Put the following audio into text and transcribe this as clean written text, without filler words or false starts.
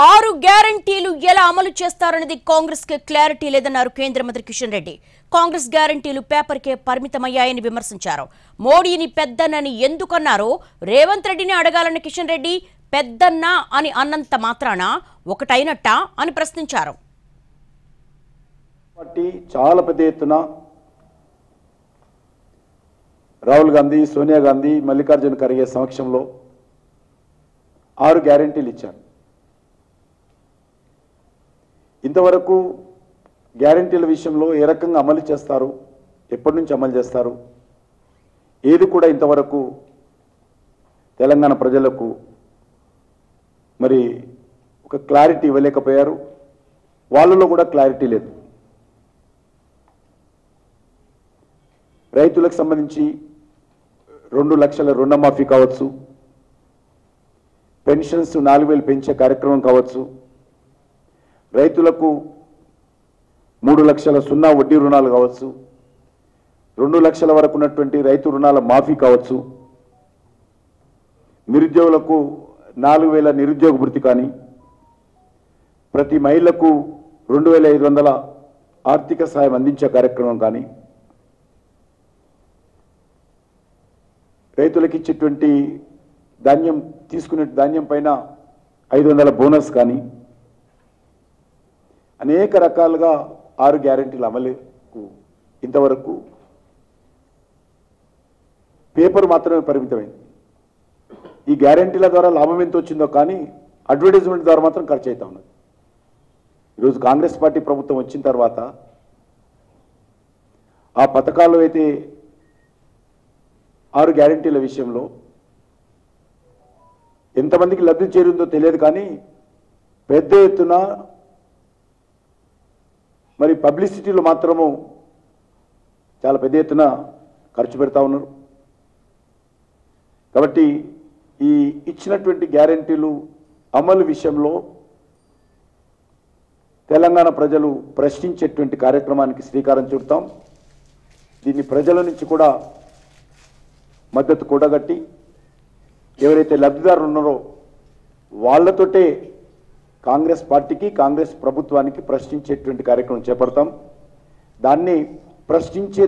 6 గ్యారెంటీలు ఎలా అమలు చేస్తారనేది కాంగ్రెస్ కి క్లారిటీ లేదన్నారు కేంద్ర మంత్రి కిషన్ రెడ్డి. కాంగ్రెస్ గ్యారెంటీలు పేపర్కే పరిమితమయ్యాయని విమర్శించారు. మోడీని పెద్దన్నని ఎందుకన్నారో రేవంత్ రెడ్డిని అడగాలని కిషన్ రెడ్డి పెద్దన్న అని అన్నంత మాత్రాన ఒకటైనట్టా అని ప్రశ్నించారు. చాలా పెద్ద ఎత్తున రాహుల్ గాంధీ, సోనియా గాంధీ, మల్లికార్జున ఖర్గే సమక్షంలో 6 గ్యారెంటీలు ఇచ్చారు. ఇంతవరకు గ్యారెంటీల విషయంలో ఏ రకంగా అమలు చేస్తారు, ఎప్పటి నుంచి అమలు చేస్తారు, ఏది కూడా ఇంతవరకు తెలంగాణ ప్రజలకు మరి ఒక క్లారిటీ ఇవ్వలేకపోయారు. వాళ్ళలో కూడా క్లారిటీ లేదు. రైతులకు సంబంధించి 2 లక్షల రుణమాఫీ కావచ్చు, పెన్షన్స్ 4,000 పెంచే కార్యక్రమం కావచ్చు, రైతులకు 3 లక్షల సున్నా వడ్డీ రుణాలు కావచ్చు, 2 లక్షల వరకు ఉన్నటువంటి రైతు రుణాల మాఫీ కావచ్చు, నిరుద్యోగులకు 4,000 నిరుద్యోగ భృతి కానీ, ప్రతి మహిళకు 2,500 ఆర్థిక సాయం అందించే కార్యక్రమం కానీ, రైతులకు ఇచ్చేటువంటి ధాన్యం తీసుకునే ధాన్యం పైన 500 బోనస్ కానీ, అనేక రకాలుగా 6 గ్యారెంటీల అమలుకు ఇంతవరకు పేపర్ మాత్రమే పరిమితమైంది. ఈ గ్యారెంటీల ద్వారా లాభం ఎంత వచ్చిందో కానీ అడ్వర్టైజ్మెంట్ ద్వారా మాత్రం ఖర్చు అవుతా ఉన్నది. ఈరోజు కాంగ్రెస్ పార్టీ ప్రభుత్వం వచ్చిన తర్వాత ఆ పథకాలు అయితే 6 గ్యారెంటీల విషయంలో ఎంతమందికి లబ్ధి చేరిందో తెలియదు కానీ పెద్ద ఎత్తున మరి పబ్లిసిటీలో మాత్రము చాలా పెద్ద ఎత్తున ఖర్చు పెడతా ఉన్నారు. కాబట్టి ఈ ఇచ్చినటువంటి గ్యారెంటీలు అమలు విషయంలో తెలంగాణ ప్రజలు ప్రశ్నించేటువంటి కార్యక్రమానికి శ్రీకారం చుడతాం. దీన్ని ప్రజల నుంచి కూడా మద్దతు కూడగట్టి ఎవరైతే లబ్ధిదారులు ఉన్నారో వాళ్ళతోటే కాంగ్రెస్ పార్టీకి, కాంగ్రెస్ ప్రభుత్వానికి ప్రశ్నించేటువంటి కార్యక్రమం చేపడతాం. దాన్ని ప్రశ్నించే